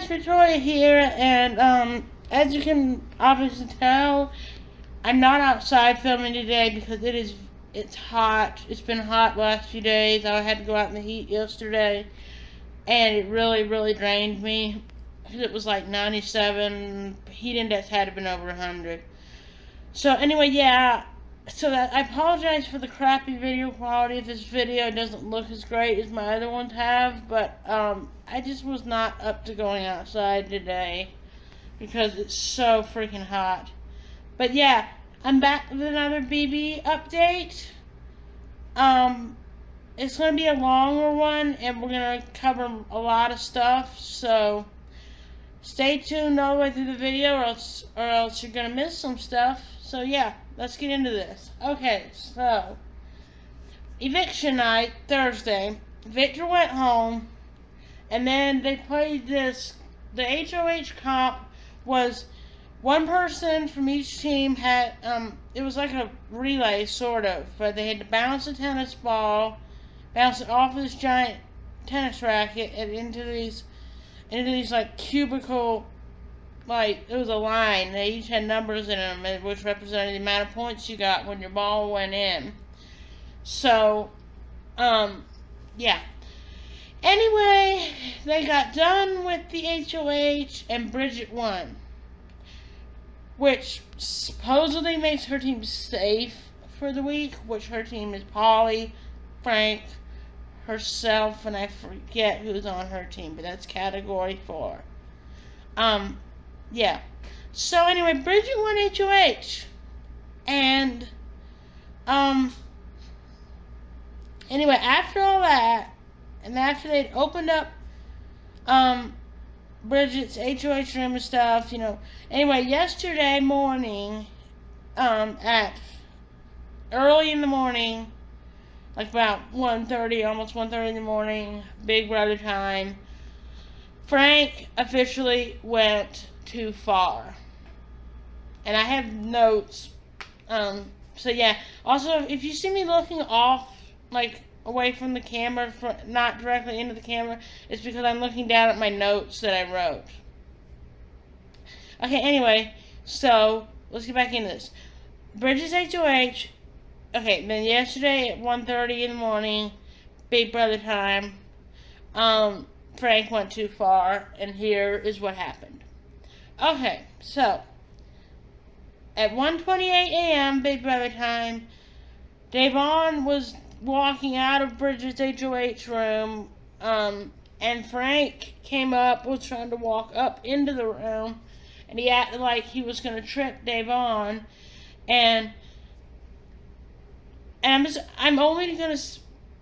guys, Victoria here, and as you can obviously tell, I'm not outside filming today because it's hot. It's been hot the last few days. I had to go out in the heat yesterday, and it really drained me. It was like 97. Heat index had to have been over 100. So anyway, yeah. So that I apologize for the crappy video quality. If this video doesn't look as great as my other ones have, but I just was not up to going outside today because it's so freaking hot. But yeah, I'm back with another BB update. It's gonna be a longer one, and we're gonna cover a lot of stuff. So stay tuned all the way through the video, or else you're gonna miss some stuff. So yeah, let's get into this. Okay, so eviction night, Thursday. Victor went home, and then they played this. The HOH comp was one person from each team had, it was like a relay, sort of, but they had to bounce a tennis ball, bounce it off this giant tennis racket, and into these like cubicle, like, it was a line. They each had numbers in them, which represented the amount of points you got when your ball went in. So, yeah. Anyway, they got done with the HOH, and Bridget won, which supposedly makes her team safe for the week, which her team is Polly, Frank, herself, and I forget who's on her team, but that's category 4. Yeah. So anyway, Bridget won HOH. And, anyway, after all that, and after they'd opened up, Bridget's HOH room and stuff, Anyway, yesterday morning, at early in the morning, like about 1:30, almost 1:30 in the morning, Big Brother time, Frank officially went too far. And I have notes. So yeah. Also, if you see me looking off, like away from the camera, not directly into the camera, it's because I'm looking down at my notes that I wrote. Okay, anyway, so let's get back into this. Bridget's HOH. Okay, then yesterday at 1:30 in the morning, Big Brother time, Frank went too far, and here is what happened. Okay, so at 1:28 a.m. Big Brother time, Davon was walking out of Bridget's HOH room, and Frank came up, was trying to walk up into the room, and he acted like he was going to trip Davon, and I'm only going to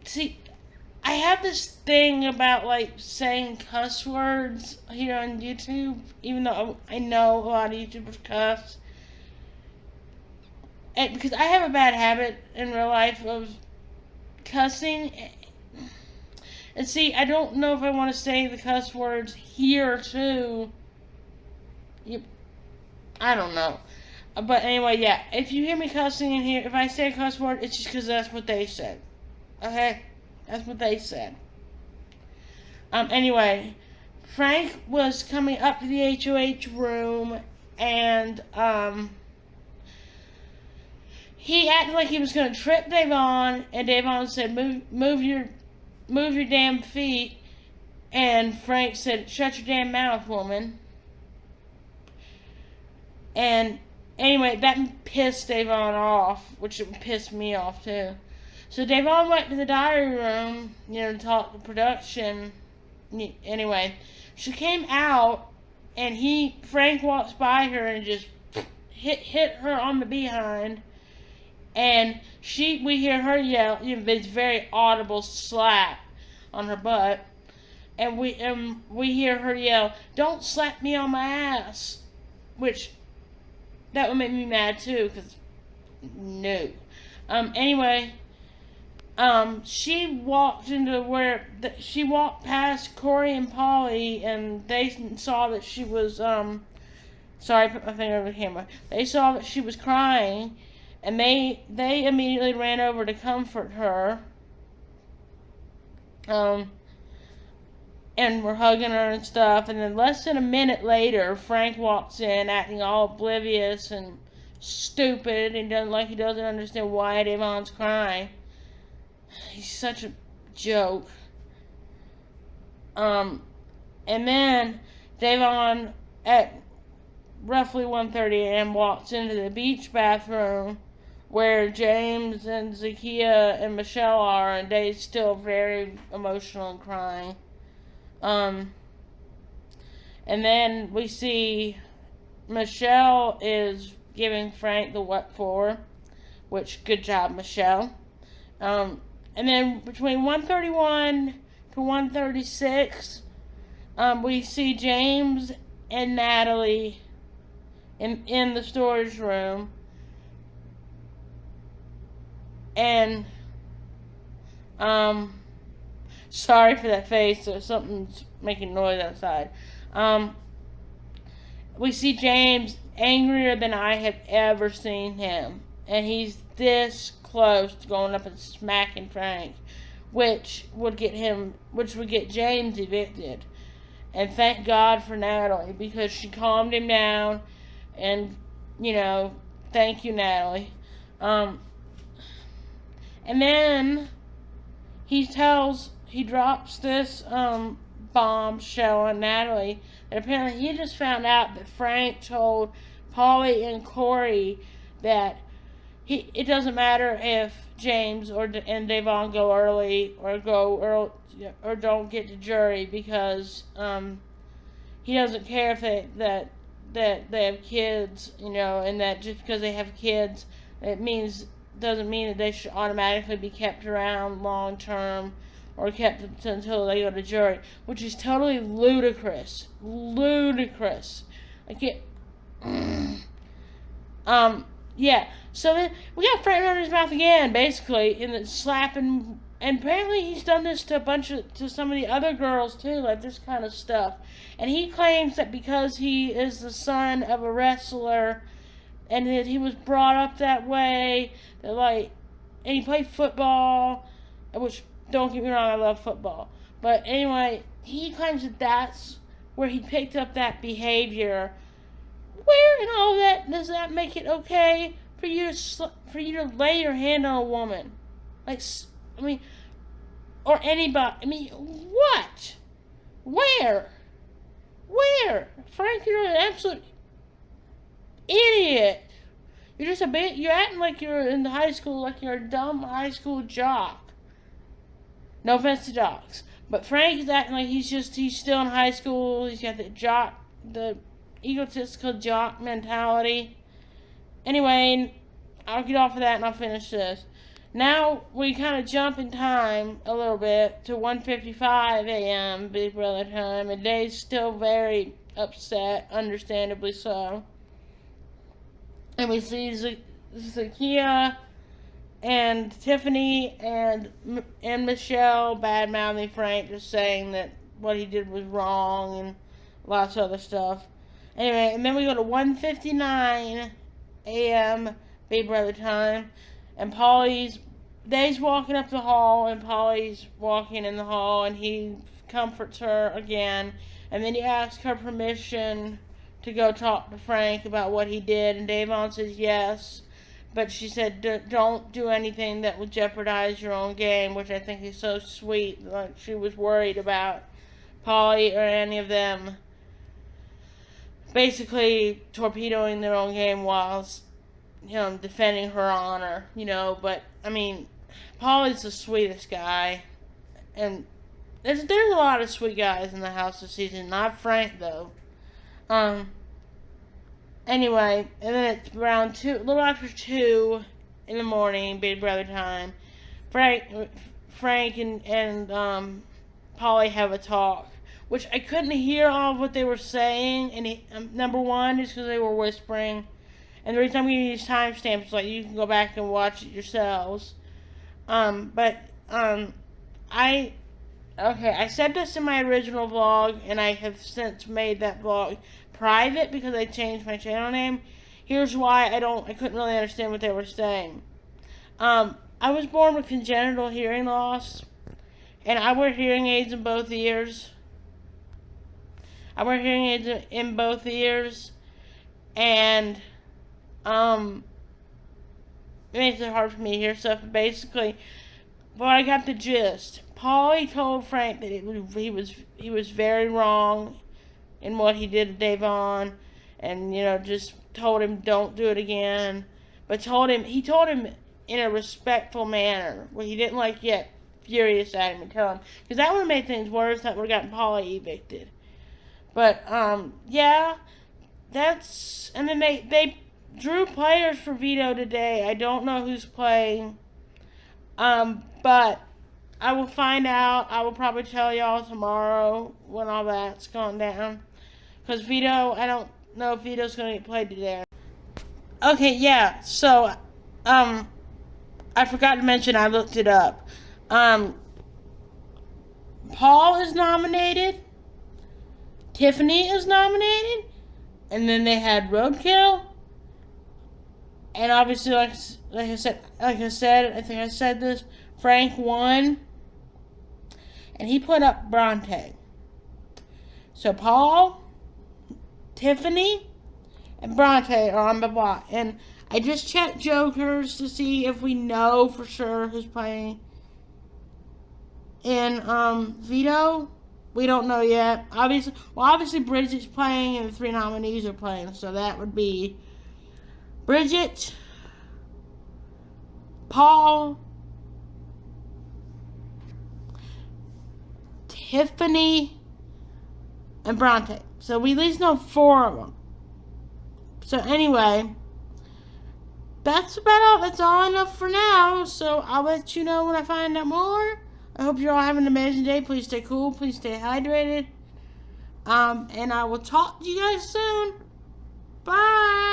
see. I have this thing about, like, saying cuss words here on YouTube, even though I know a lot of YouTubers cuss. And because I have a bad habit in real life of cussing. And see, I don't know if I want to say the cuss words here, too. I don't know. But anyway, yeah, if you hear me cussing in here, if I say a cuss word, it's just because that's what they said. Okay? That's what they said. Anyway, Frank was coming up to the HOH room, and, he acted like he was going to trip Davon, and Davon said, move your damn feet, and Frank said, shut your damn mouth, woman. And anyway, that pissed Davon off, which pissed me off, too. So Davon went to the diary room, to talk to production. Anyway, she came out, and Frank walks by her and just hit her on the behind, and we hear her yell. It's very audible slap on her butt, and we hear her yell, "Don't slap me on my ass," which that would make me mad too, because no. Anyway. She walked she walked past Corey and Polly, and they saw that she was, sorry, I put my finger over the camera. They saw that she was crying, and they immediately ran over to comfort her. and were hugging her and stuff. And then less than a minute later, Frank walks in acting all oblivious and stupid and he doesn't understand why Devon's crying. He's such a joke. And then Devon at roughly 1:30 a.m. walks into the beach bathroom where James and Zakiya and Michelle are, and Dave's still very emotional and crying. And then we see Michelle is giving Frank the what for, which good job, Michelle. And then between 1:31 to 1:36, we see James and Natalie in the storage room. And, sorry for that face, something's making noise outside. We see James angrier than I have ever seen him. And he's this close to going up and smacking Frank, which would get James evicted. And thank God for Natalie, because she calmed him down, and, thank you, Natalie. And then he drops this bombshell on Natalie that apparently he just found out that Frank told Paulie and Corey that it doesn't matter if James and Devon go early or don't get to jury, because he doesn't care if they have kids, and that just because they have kids, doesn't mean that they should automatically be kept around long term or kept until they go to jury, which is totally ludicrous. Yeah. So then we got Frank running his mouth again, basically, and slapping. And apparently he's done this to some of the other girls too, like this kind of stuff. And he claims that because he is the son of a wrestler, and that he was brought up that way, and he played football, which, don't get me wrong, I love football. But anyway, he claims that that's where he picked up that behavior. Where in all that does that make it okay for you to lay your hand on a woman? Or anybody. What? Where? Frank, you're an absolute idiot. You're acting like you're in high school, like you're a dumb high school jock. No offense to jocks. But Frank is acting like he's still in high school. He's got the egotistical jock mentality. Anyway, I'll get off of that and I'll finish this. Now we kind of jump in time a little bit to 1:55 a.m. Big Brother time, and Dave's still very upset, understandably so. And we see Zakiya and Tiffany and Michelle bad-mouthing Frank, just saying that what he did was wrong and lots of other stuff. Anyway, and then we go to 1:59 a.m. Big Brother time, and Dave's walking up the hall, and Paulie's walking in the hall, and he comforts her again, and then he asks her permission to go talk to Frank about what he did, and Devon says yes, but she said don't do anything that would jeopardize your own game, which I think is so sweet. Like, she was worried about Paulie or any of them basically torpedoing their own game whilst, defending her honor, but, Paulie's the sweetest guy, and there's a lot of sweet guys in the house this season, not Frank, though. Anyway, and then it's around a little after 2 in the morning, Big Brother time. Frank and Paulie have a talk, which I couldn't hear all of what they were saying, and number one is because they were whispering, and the reason I'm giving you these timestamps is you can go back and watch it yourselves. I said this in my original vlog, and I have since made that vlog private because I changed my channel name. Here's why I couldn't really understand what they were saying. I was born with congenital hearing loss, and I wear hearing aids in both ears. I wear hearing aids in both ears, and it makes it hard for me to hear stuff. But basically, but I got the gist. Paulie told Frank that he was very wrong in what he did to Davon, and just told him don't do it again. But he told him in a respectful manner, where he didn't get furious at him and tell him, because that would have made things worse. That would have gotten Paulie evicted. But yeah, and then they drew players for Vito today. I don't know who's playing, but I will find out. I will probably tell y'all tomorrow when all that's gone down. Because Vito, I don't know if Vito's going to get played today. Okay, yeah, so, I forgot to mention, I looked it up. Paul is nominated. Tiffany is nominated. And then they had Roadkill. And obviously, like I said, I think I said this, Frank won. And he put up Bronte. So Paul, Tiffany, and Bronte are on the block. And I just checked Jokers to see if we know for sure who's playing in Vito. We don't know yet. Obviously Bridget's playing and the 3 nominees are playing. So that would be Bridget, Paul, Tiffany, and Bronte. So we at least know 4 of them. So anyway, that's about all. That's all enough for now. So I'll let you know when I find out more. I hope you're all having an amazing day. Please stay cool. Please stay hydrated. And I will talk to you guys soon. Bye.